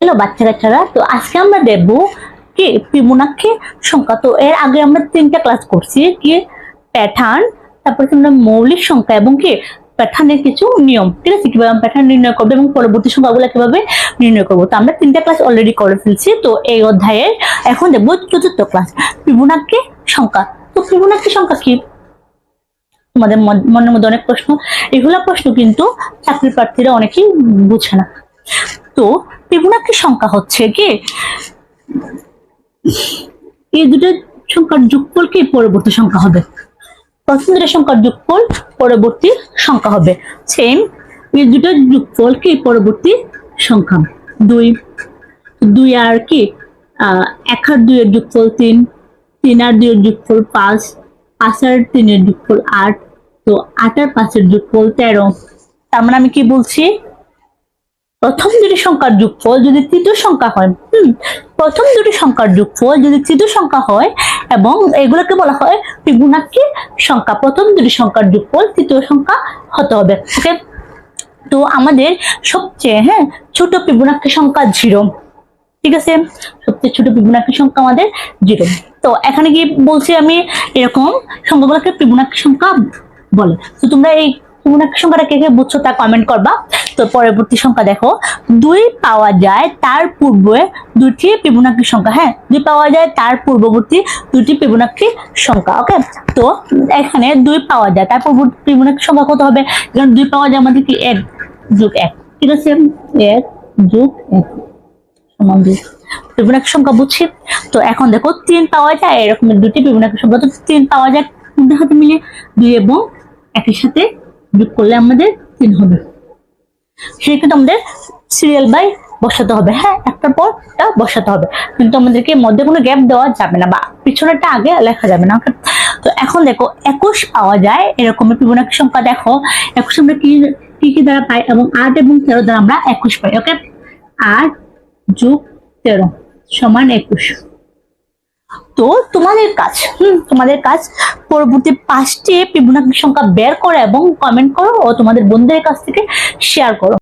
Hello বাচ্চা কাচ্চারা, তো আজকে আমরা দেখবো কি ফিবোনাক্সি সংখ্যা। তো এর আগে আমরা 3টা ক্লাস করছি, কি প্যাটার্ন, তারপরে আমরা মৌলিক সংখ্যা এবং কি প্যাটার্নের কিছু নিয়ম, ঠিক আছে, কিভাবে প্যাটার্ন নির্ণয় করবো এবং পরবর্তী সংখ্যাগুলো কিভাবে নির্ণয় করবো। তো আমরা 3টা ক্লাস অলরেডি করে ফেলছি। তো এই অধ্যায়ের এখন দেখবো 4র্থ ক্লাস, ফিবোনাক্সি সংখ্যা। তো ফিবোনাক্সি সংখ্যা কি? তোমাদের মনের মধ্যে অনেক প্রশ্ন, এগুলা প্রশ্ন কিন্তু চাকরি প্রার্থীরা অনেকেই বুঝে না। তো ফিবোনাক্সি সংখ্যা হচ্ছে কি এই দুটো সংখ্যার যোগফল কি পরবর্তী সংখ্যা হবে, প্রথম দুটো সংখ্যার যোগফল পরবর্তী সংখ্যা হবে। সেম এই দুটো যোগফল কি পরবর্তী সংখ্যা। দুই দুই আর কি 1 আর 2 এর যোগফল 3, 3 আর 2 এর যোগফল 5, 5 আর 3 এর যোগফল 8, তো 8 আর 5 এর যোগফল 13। তার মানে আমি কি বলছি, প্রথম দুটি সংখ্যার যোগফল যদি তৃতীয় সংখ্যা হয়, প্রথম দুটি সংখ্যার যোগফল যদি তৃতীয় সংখ্যা হয়, এবং এগুলোকে বলা হয় ফিবোনাক্সি সংখ্যা। প্রথম দুটি সংখ্যার যোগফল তৃতীয় সংখ্যা হতে হবে। ওকে, তো আমাদের সবচেয়ে ছোট ফিবোনাক্সি সংখ্যা 0, ঠিক আছে, সবচেয়ে ছোট ফিবোনাক্সি সংখ্যা আমাদের 0। তো এখানে কি বলছি আমি, এরকম সংখ্যাগুলোকে ফিবোনাক্সি সংখ্যা বলে। তো তোমরা এই ফিবোনাক্সি সংখ্যাটা কে কে বুঝছো তা কমেন্ট করবা। তো পরবর্তী সংখ্যা দেখো, 2 পাওয়া যায় তার পূর্বে দুটি ফিবোনাক্সি সংখ্যা। 2 পাওয়া যায় তার পূর্ববর্তী দুটি ফিবোনাক্সি সংখ্যা। ওকে, তো এখানে 2 পাওয়া যায় তার পূর্ববর্তী ফিবোনাক্সি সংখ্যা কত হবে? কারণ 2 পাওয়া যায় আমাদের কি 1 যোগ 1, ঠিক আছে, 1 যোগ 1 সমান 2, ফিবোনাক্সি সংখ্যা বুঝছি। তো এখন দেখো 3 পাওয়া যায়, এরকম দুটি ফিবোনাক্সি সংখ্যা। তো 3 পাওয়া যায় কোনটার সাথে মিলে, 2 এবং 1 এর সাথে যোগ করলে আমাদের 3 হবে। সেক্ষেত্রে আমাদের সিরিয়াল বাই বসাতে হবে, একটার পর একটা বসাতে হবে, কিন্তু আমাদেরকে মধ্যে কোনো গ্যাপ দেওয়া যাবে না বা পিছনেরটা আগে লেখা যাবে না। তো এখন দেখো 21 পাওয়া যায় এরকম ফিবোনাক্সি সংখ্যা। দেখো 21 আমরা কি কি দ্বারা পাই, এবং 8 এবং 13 দ্বারা আমরা 21 পাই। ওকে, 8 যোগ 13 সমান 21। তো তোমাদের কাজ পরবর্তী 5টি ফিবোনাক্সি সংখ্যা বের করো এবং কমেন্ট করো ও তোমাদের বন্ধুদের কাছ থেকে শেয়ার করো।